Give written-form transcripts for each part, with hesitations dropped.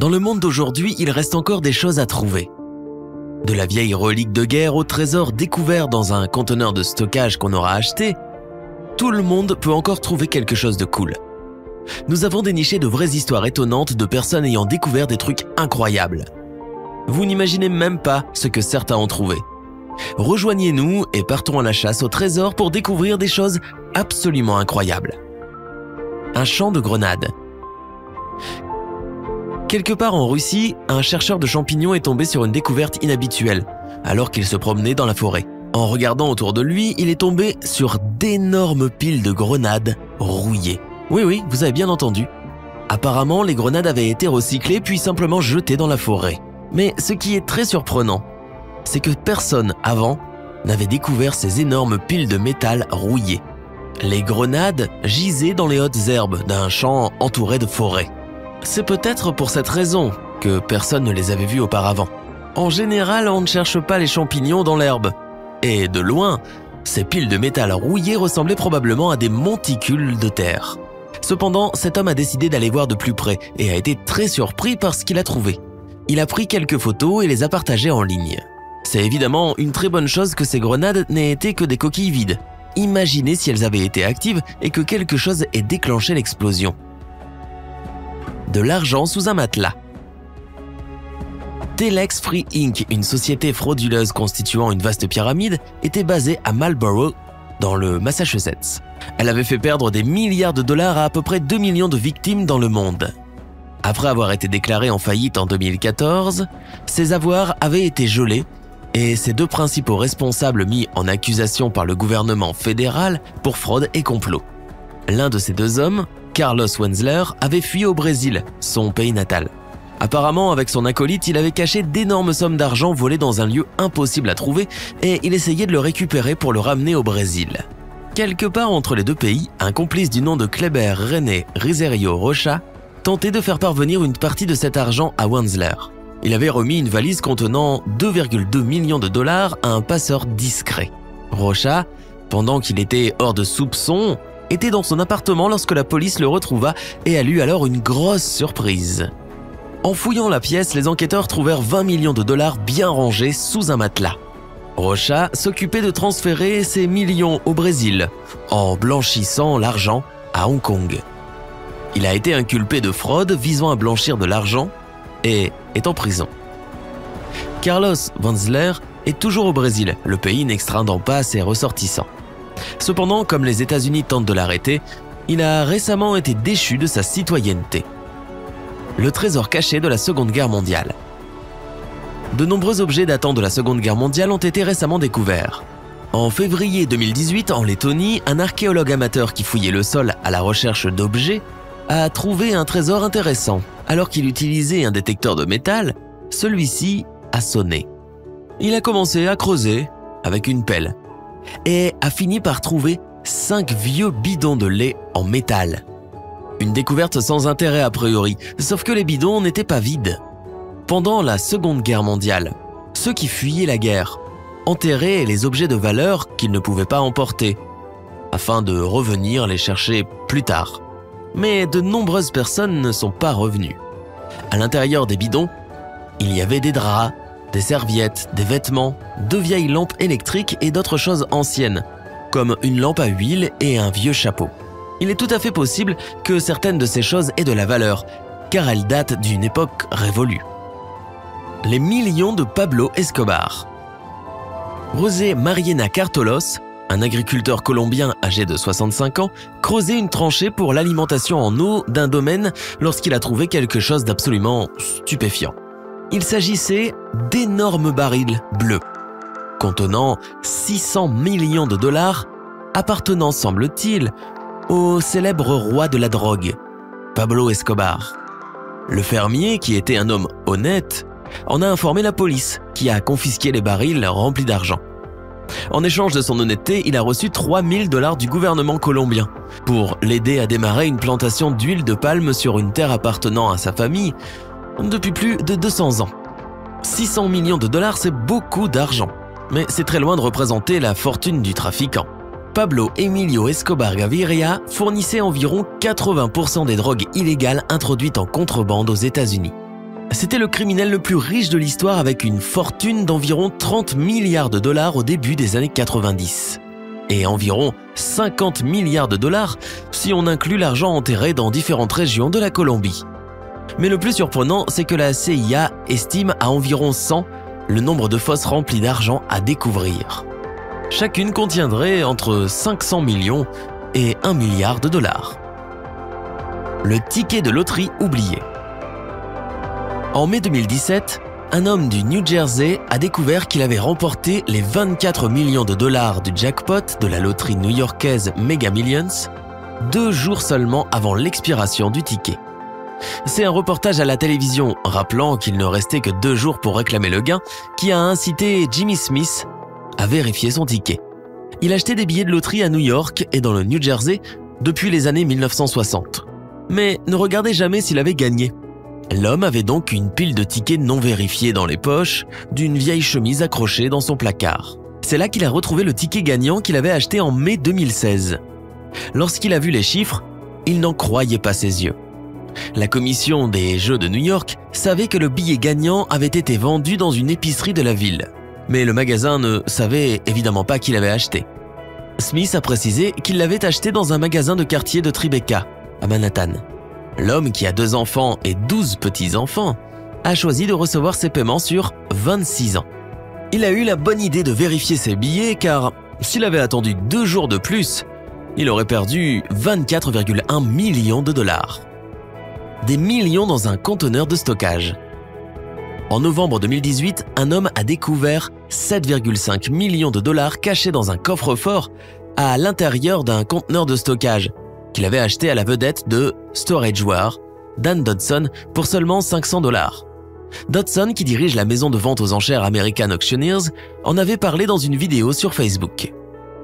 Dans le monde d'aujourd'hui, il reste encore des choses à trouver. De la vieille relique de guerre au trésor découvert dans un conteneur de stockage qu'on aura acheté, tout le monde peut encore trouver quelque chose de cool. Nous avons déniché de vraies histoires étonnantes de personnes ayant découvert des trucs incroyables. Vous n'imaginez même pas ce que certains ont trouvé. Rejoignez-nous et partons à la chasse au trésor pour découvrir des choses absolument incroyables. Un champ de grenades. Quelque part en Russie, un chercheur de champignons est tombé sur une découverte inhabituelle, alors qu'il se promenait dans la forêt. En regardant autour de lui, il est tombé sur d'énormes piles de grenades rouillées. Oui, vous avez bien entendu. Apparemment, les grenades avaient été recyclées puis simplement jetées dans la forêt. Mais ce qui est très surprenant, c'est que personne avant n'avait découvert ces énormes piles de métal rouillées. Les grenades gisaient dans les hautes herbes d'un champ entouré de forêt. C'est peut-être pour cette raison que personne ne les avait vues auparavant. En général, on ne cherche pas les champignons dans l'herbe. Et de loin, ces piles de métal rouillées ressemblaient probablement à des monticules de terre. Cependant, cet homme a décidé d'aller voir de plus près et a été très surpris par ce qu'il a trouvé. Il a pris quelques photos et les a partagées en ligne. C'est évidemment une très bonne chose que ces grenades n'aient été que des coquilles vides. Imaginez si elles avaient été actives et que quelque chose ait déclenché l'explosion. De l'argent sous un matelas. Telex Free Inc., une société frauduleuse constituant une vaste pyramide, était basée à Marlborough, dans le Massachusetts. Elle avait fait perdre des milliards de dollars à peu près 2 millions de victimes dans le monde. Après avoir été déclarée en faillite en 2014, ses avoirs avaient été gelés et ses deux principaux responsables mis en accusation par le gouvernement fédéral pour fraude et complot. L'un de ces deux hommes, Carlos Wenzler, avait fui au Brésil, son pays natal. Apparemment, avec son acolyte, il avait caché d'énormes sommes d'argent volées dans un lieu impossible à trouver et il essayait de le récupérer pour le ramener au Brésil. Quelque part entre les deux pays, un complice du nom de Kleber René Riserio Rocha tentait de faire parvenir une partie de cet argent à Wenzler. Il avait remis une valise contenant 2,2 millions de dollars à un passeur discret. Rocha, pendant qu'il était hors de soupçon, était dans son appartement lorsque la police le retrouva et eut alors une grosse surprise. En fouillant la pièce, les enquêteurs trouvèrent 20 millions de dollars bien rangés sous un matelas. Rocha s'occupait de transférer ces millions au Brésil, en blanchissant l'argent à Hong Kong. Il a été inculpé de fraude visant à blanchir de l'argent et est en prison. Carlos Wenzler est toujours au Brésil, le pays n'extradant pas ses ressortissants. Cependant, comme les États-Unis tentent de l'arrêter, il a récemment été déchu de sa citoyenneté. Le trésor caché de la Seconde Guerre mondiale. De nombreux objets datant de la Seconde Guerre mondiale ont été récemment découverts. En février 2018, en Lettonie, un archéologue amateur qui fouillait le sol à la recherche d'objets a trouvé un trésor intéressant. Alors qu'il utilisait un détecteur de métal, celui-ci a sonné. Il a commencé à creuser avec une pelle et a fini par trouver 5 vieux bidons de lait en métal. Une découverte sans intérêt a priori, sauf que les bidons n'étaient pas vides. Pendant la Seconde Guerre mondiale, ceux qui fuyaient la guerre enterraient les objets de valeur qu'ils ne pouvaient pas emporter, afin de revenir les chercher plus tard. Mais de nombreuses personnes ne sont pas revenues. À l'intérieur des bidons, il y avait des draps, des serviettes, des vêtements, de vieilles lampes électriques et d'autres choses anciennes, comme une lampe à huile et un vieux chapeau. Il est tout à fait possible que certaines de ces choses aient de la valeur, car elles datent d'une époque révolue. Les millions de Pablo Escobar. José Mariana Cartolos, un agriculteur colombien âgé de 65 ans, creusait une tranchée pour l'alimentation en eau d'un domaine lorsqu'il a trouvé quelque chose d'absolument stupéfiant. Il s'agissait d'énormes barils bleus, contenant 600 millions de dollars, appartenant, semble-t-il, au célèbre roi de la drogue, Pablo Escobar. Le fermier, qui était un homme honnête, en a informé la police, qui a confisqué les barils remplis d'argent. En échange de son honnêteté, il a reçu 3 000 $ du gouvernement colombien pour l'aider à démarrer une plantation d'huile de palme sur une terre appartenant à sa famille depuis plus de 200 ans. 600 millions de dollars, c'est beaucoup d'argent, mais c'est très loin de représenter la fortune du trafiquant. Pablo Emilio Escobar Gaviria fournissait environ 80% des drogues illégales introduites en contrebande aux États-Unis. C'était le criminel le plus riche de l'histoire avec une fortune d'environ 30 milliards de dollars au début des années 90. Et environ 50 milliards de dollars si on inclut l'argent enterré dans différentes régions de la Colombie. Mais le plus surprenant, c'est que la CIA estime à environ 100 le nombre de fosses remplies d'argent à découvrir. Chacune contiendrait entre 500 millions et 1 milliard de dollars. Le ticket de loterie oublié. En mai 2017, un homme du New Jersey a découvert qu'il avait remporté les 24 millions de dollars du jackpot de la loterie new-yorkaise Mega Millions 2 jours seulement avant l'expiration du ticket. C'est un reportage à la télévision rappelant qu'il ne restait que 2 jours pour réclamer le gain qui a incité Jimmy Smith à vérifier son ticket. Il achetait des billets de loterie à New York et dans le New Jersey depuis les années 1960. Mais ne regardait jamais s'il avait gagné. L'homme avait donc une pile de tickets non vérifiés dans les poches d'une vieille chemise accrochée dans son placard. C'est là qu'il a retrouvé le ticket gagnant qu'il avait acheté en mai 2016. Lorsqu'il a vu les chiffres, il n'en croyait pas ses yeux. La commission des Jeux de New York savait que le billet gagnant avait été vendu dans une épicerie de la ville. Mais le magasin ne savait évidemment pas qui l'avait acheté. Smith a précisé qu'il l'avait acheté dans un magasin de quartier de Tribeca, à Manhattan. L'homme, qui a 2 enfants et 12 petits-enfants, a choisi de recevoir ses paiements sur 26 ans. Il a eu la bonne idée de vérifier ses billets car s'il avait attendu 2 jours de plus, il aurait perdu 24,1 millions de dollars. Des millions dans un conteneur de stockage. En novembre 2018, un homme a découvert 7,5 millions de dollars cachés dans un coffre-fort à l'intérieur d'un conteneur de stockage qu'il avait acheté à la vedette de Storage War, Dan Dodson, pour seulement 500 dollars. Dodson, qui dirige la maison de vente aux enchères American Auctioneers, en avait parlé dans une vidéo sur Facebook.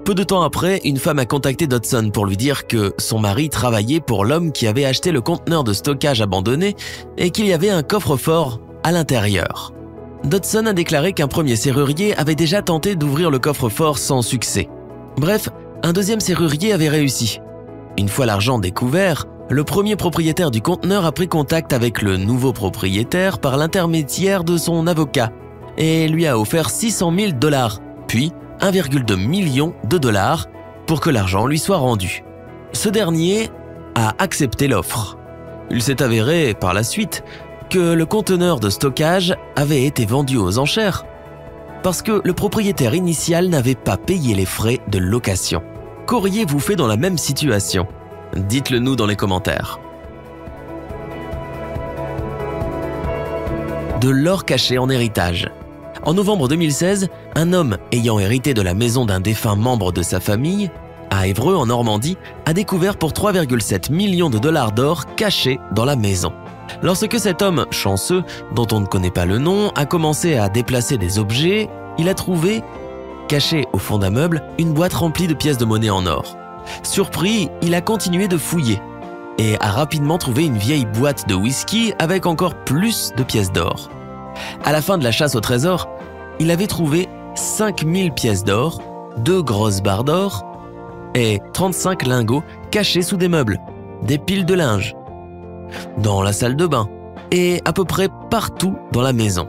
Peu de temps après, une femme a contacté Dodson pour lui dire que son mari travaillait pour l'homme qui avait acheté le conteneur de stockage abandonné et qu'il y avait un coffre-fort à l'intérieur. Dodson a déclaré qu'un premier serrurier avait déjà tenté d'ouvrir le coffre-fort sans succès. Bref, un deuxième serrurier avait réussi. Une fois l'argent découvert, le premier propriétaire du conteneur a pris contact avec le nouveau propriétaire par l'intermédiaire de son avocat et lui a offert 600 000 dollars, puis 1,2 million de dollars pour que l'argent lui soit rendu. Ce dernier a accepté l'offre. Il s'est avéré par la suite que le conteneur de stockage avait été vendu aux enchères parce que le propriétaire initial n'avait pas payé les frais de location. Qu'auriez-vous fait dans la même situation? Dites-le nous dans les commentaires. De l'or caché en héritage. En novembre 2016, un homme ayant hérité de la maison d'un défunt membre de sa famille, à Évreux en Normandie, a découvert pour 3,7 millions de dollars d'or cachés dans la maison. Lorsque cet homme chanceux, dont on ne connaît pas le nom, a commencé à déplacer des objets, il a trouvé, caché au fond d'un meuble, une boîte remplie de pièces de monnaie en or. Surpris, il a continué de fouiller et a rapidement trouvé une vieille boîte de whisky avec encore plus de pièces d'or. À la fin de la chasse au trésor, il avait trouvé 5000 pièces d'or, 2 grosses barres d'or et 35 lingots cachés sous des meubles, des piles de linge, dans la salle de bain et à peu près partout dans la maison.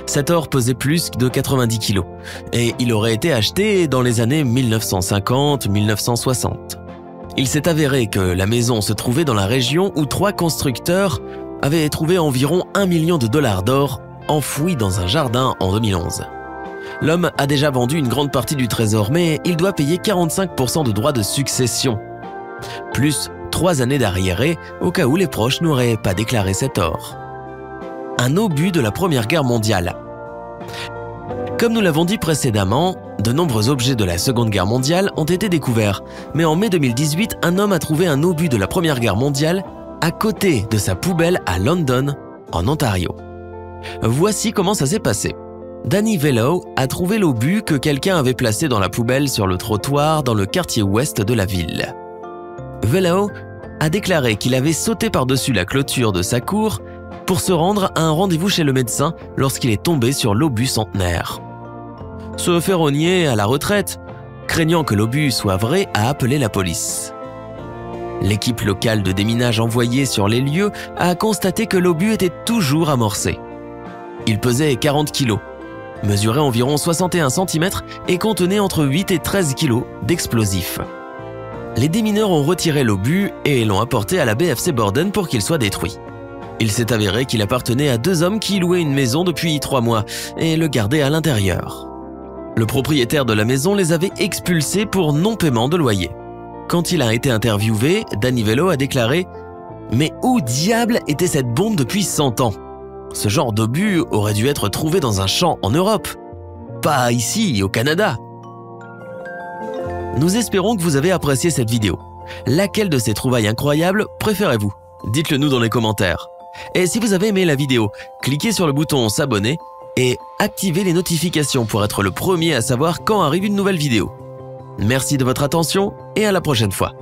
Cet or pesait plus de 90 kilos et il aurait été acheté dans les années 1950-1960. Il s'est avéré que la maison se trouvait dans la région où 3 constructeurs avaient trouvé environ 1 million de dollars d'or enfouis dans un jardin en 2011. L'homme a déjà vendu une grande partie du trésor, mais il doit payer 45% de droits de succession, plus 3 années d'arriérés au cas où les proches n'auraient pas déclaré cet or. Un obus de la Première Guerre mondiale. Comme nous l'avons dit précédemment, de nombreux objets de la Seconde Guerre mondiale ont été découverts, mais en mai 2018, un homme a trouvé un obus de la Première Guerre mondiale à côté de sa poubelle à London, en Ontario. Voici comment ça s'est passé. Danny Vellow a trouvé l'obus que quelqu'un avait placé dans la poubelle sur le trottoir dans le quartier ouest de la ville. Vellow a déclaré qu'il avait sauté par-dessus la clôture de sa cour pour se rendre à un rendez-vous chez le médecin lorsqu'il est tombé sur l'obus centenaire. Ce ferronnier à la retraite, craignant que l'obus soit vrai, a appelé la police. L'équipe locale de déminage envoyée sur les lieux a constaté que l'obus était toujours amorcé. Il pesait 40 kg, mesurait environ 61 cm et contenait entre 8 et 13 kg d'explosifs. Les démineurs ont retiré l'obus et l'ont apporté à la BFC Borden pour qu'il soit détruit. Il s'est avéré qu'il appartenait à 2 hommes qui louaient une maison depuis 3 mois et le gardaient à l'intérieur. Le propriétaire de la maison les avait expulsés pour non-paiement de loyer. Quand il a été interviewé, Danny Vello a déclaré « Mais où diable était cette bombe depuis 100 ans ? Ce genre d'obus aurait dû être trouvé dans un champ en Europe, pas ici au Canada. » Nous espérons que vous avez apprécié cette vidéo. Laquelle de ces trouvailles incroyables préférez-vous ? Dites-le nous dans les commentaires. Et si vous avez aimé la vidéo, cliquez sur le bouton s'abonner et activez les notifications pour être le premier à savoir quand arrive une nouvelle vidéo. Merci de votre attention et à la prochaine fois.